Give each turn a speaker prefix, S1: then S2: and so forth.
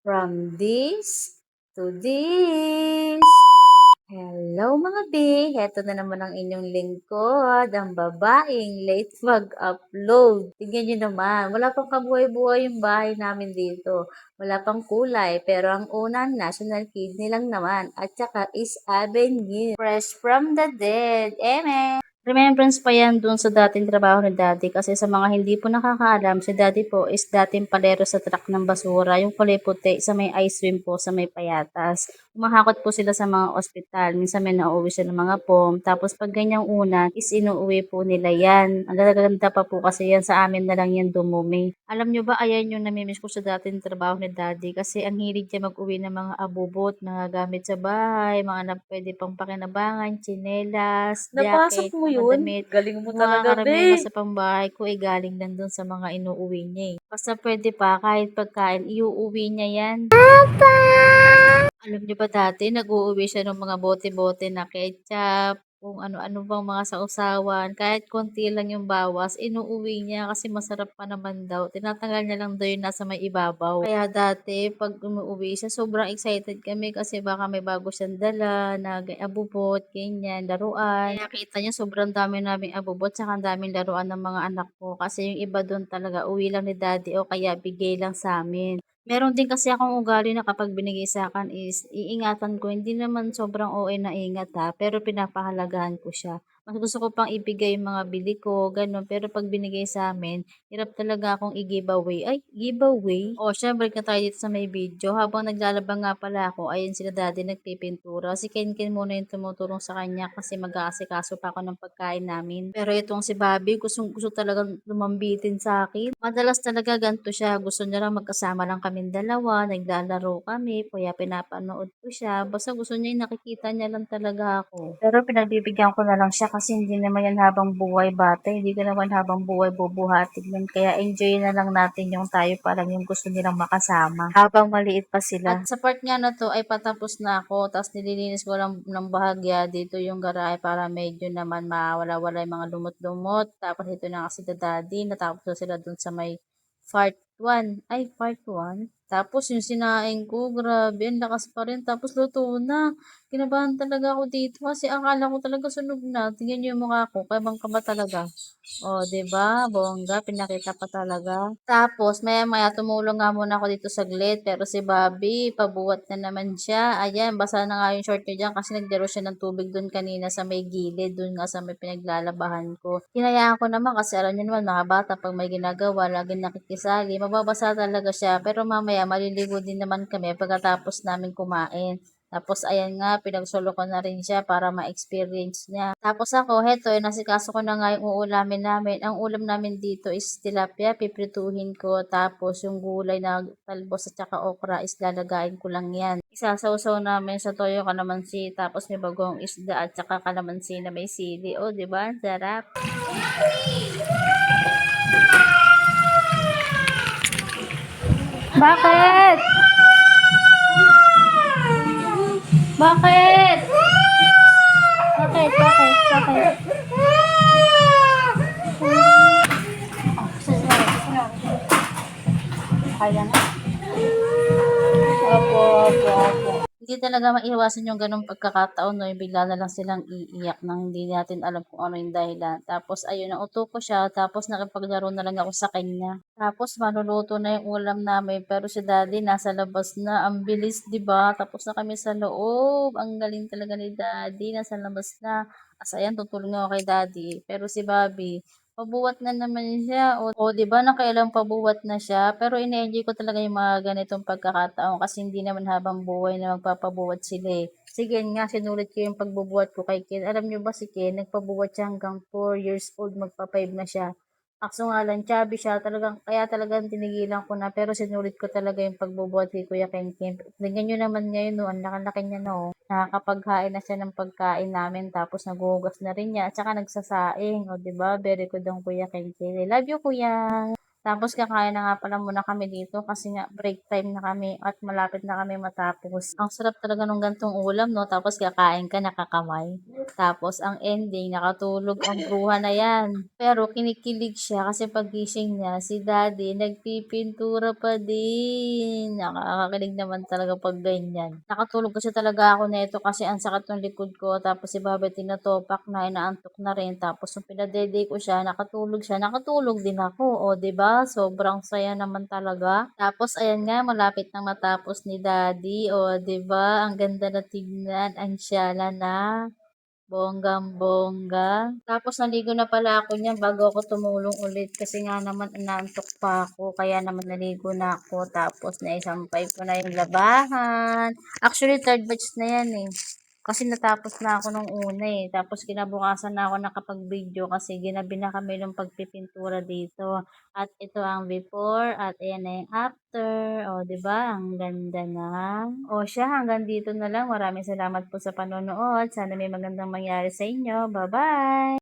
S1: From this to this. Hello mga be! Heto na naman ang inyong lingkod, ang babaeng late mag-upload. Tingnan nyo naman, wala pang kabuhay-buhay yung bahay namin dito. Wala pang kulay, pero ang unang national kidney lang naman. At saka is Avenue. Fresh from the dead. Amen! Remembrance pa yan dun sa dating trabaho ni Daddy kasi sa mga hindi po nakakaalam, si Daddy po is dating palero sa truck ng basura, yung kulay puti sa may ice cream po sa may payatas. Humahakot po sila sa mga ospital, minsan may nauuwi sila ng mga pom, tapos pag ganyang una is inuuwi po nila yan. Ang gaganda pa po kasi yan sa amin na lang yan dumumi. Alam nyo ba, ayan yung namimiss ko sa dating trabaho ni Daddy kasi ang hilig niya mag-uwi ng mga abubot, mga gamit sa bahay, mga na pwede pang pakinabangan, tsinelas,
S2: Napasok
S1: jacket,
S2: mo
S1: mga
S2: yun?
S1: damit.
S2: Galing mo
S1: Yung mga
S2: talaga,
S1: karamihan nga
S2: be.
S1: sa pambahay ko ay galing lang dun sa mga inuuwi niya eh. Basta pwede pa, kahit pagkain, iuuwi niya yan. Alam niyo ba dati nag-uuwi siya ng mga bote-bote na ketchup, kung ano-ano bang mga sausawan, kahit konti lang yung bawas, inuuwi niya kasi masarap pa naman daw. Tinatanggal niya lang daw yung nasa may ibabaw. Kaya dati, pag umuwi siya, sobrang excited kami kasi baka may bago siyang dala na abubot, ganyan, laruan. Kaya kita niyo sobrang dami naming abubot, saka ang daming laruan ng mga anak ko. Kasi yung iba doon talaga, uwi lang ni daddy o kaya bigay lang sa amin. Meron din kasi akong ugali na kapag binigay sa'kin is iingatan ko, hindi naman sobrang OA na ingat ha, pero pinapahalagahan ko siya. Mas gusto ko pang ibigay yung mga bili ko, gano'n. Pero 'pag binigay sa'min, hirap talaga akong i-giveaway. Ay, giveaway? Oh, siyempre ka tayo dito sa may video. Habang naglalaba nga pala ako, ayun sila daddy nagpipintura. Si Kenken muna yung tumutulong sa kanya kasi mag-aasikaso pa ako ng pagkain namin. Pero itong si Bobby, gustong-gusto talagang lumambitin sa akin. Madalas talaga ganito siya, gusto niya lang magkasama lang kaming dalawa, naglalaro kami, kaya pinapanood ko siya. Basta gusto niya yung nakikita niya lang talaga ako. Pero pinagbibigyan ko na lang siya kasi hindi naman yan habang buhay bata, hindi ko naman habang buhay bubuhatin yun. Kaya enjoy na lang natin yung tayo pa lang yung gusto nilang makasama habang maliit pa sila. At sa part nga na to ay patapos na ako, tapos nililinis ko lang ng bahagya dito yung garahe para medyo naman mawala-wala yung mga lumot-lumot. Tapos ito na kasi the daddy, natapos na sila dun sa may part 1. Ay, part 1. Tapos yung sinaing ko, grabe, ang lakas pa rin. Tapos luto na. Kinabahan talaga ako dito kasi akala ko talaga sunog na. Tingnan niyo yung mukha ko, kabang-kaba talaga. Oh, 'di ba? Bongga, pinakita pa talaga. Tapos maya-maya tumulong nga muna ako dito saglit, pero si Bobby pabuwat na naman siya. Ayan, basa na nga yung short niya diyan kasi nagdaro siya ng tubig dun kanina sa may gilid, dun nga sa may pinaglalabahan ko. Hinayaan ko naman kasi alam niyo naman mga bata pag may ginagawa, laging nakikisali, mababasa talaga siya. Pero mamaya maliligo din naman kami pagkatapos namin kumain. Tapos ayan nga, pinagsolo ko na rin siya para ma-experience niya. Tapos ako, heto, nasikaso ko na nga yung uulamin namin. Ang ulam namin dito is tilapia, piprituhin ko. Tapos yung gulay na talbos at saka okra is lalagain ko lang yan. Isasawsaw namin sa toyo kalamansi, tapos may bagong isda at saka kalamansi na may sili. O, di ba? Sarap. Bakit? Bakit? Bakit? Bakit? Bakit? Susunod, susunod. Kaya na? Opo, opo, opo. Hindi talaga maiwasan yung ganong pagkakataon, no, yung bigla na lang silang iiyak nang hindi natin alam kung ano yung dahilan. Tapos ayun, nauto ko siya, tapos nakipaglaro na lang ako sa kanya. Tapos maluluto na yung ulam namin, pero si daddy nasa labas na. Ang bilis, 'di ba? Tapos na kami sa loob. Ang galing talaga ni daddy, nasa labas na. As ayan, tutulong ako kay daddy. Pero si Bobby, pabuwat na naman siya. O 'di ba nakailang pabuwat na siya, pero ine-enjoy ko talaga yung mga ganitong pagkakataon kasi hindi naman habang buhay na magpapabuwat sila, eh. Si Ken nga sinulit ko yung pagbubuhat ko kay Ken. Alam niyo ba si Ken nagpabuwat siya hanggang 4 years old, magpa-5 na siya. Kaso nga lang chubby siya, talagang kaya talagang tinigilan ko na, pero sinulit ko talaga yung pagbubuhat kay Kuya Kenken. Tingnan niyo naman ngayon 'no, ang laki-laki niya na, oh. Nakakapaghain na siya ng pagkain namin tapos naghuhugas na rin niya at saka nagsasaing, oh, 'di ba? Very good ang Kuya Kenken. I love you, Kuya. Tapos kakain na nga pala muna kami dito kasi nga break time na kami at malapit na kami matapos. Ang sarap talaga nung gantong ulam 'no, tapos kakain ka nakakamay. Tapos ang ending nakatulog ang bruha na 'yan. Pero kinikilig siya kasi paggising niya si daddy nagpipintura pa din. Nakakakilig naman talaga 'pag ganyan. Nakatulog kasi talaga ako nito kasi ang sakit ng likod ko tapos si Baba tinatopak na, inaantok na rin. Tapos nung pinadede ko siya, nakatulog din ako. O 'di ba? Sobrang saya naman talaga. Tapos ayan nga, malapit na matapos ni Daddy. O 'di ba? Ang ganda na tignan, ang siyala na. Bonggang-bongga. Tapos naligo na pala ako niyan bago ako tumulong ulit kasi nga naman inaantok pa ako kaya naman naligo na ako tapos naisampay ko na yung labahan. Actually third batch na yan eh. Kasi natapos na ako nung una eh. Tapos kinabukasan na ako nakapag-video kasi ginabi na kami ng pagpipintura dito. At ito ang before at ayan na yung after. O, di ba? Ang ganda na. O siya, hanggang dito na lang. Maraming salamat po sa panonood. Sana may magandang mangyari sa inyo. Bye-bye!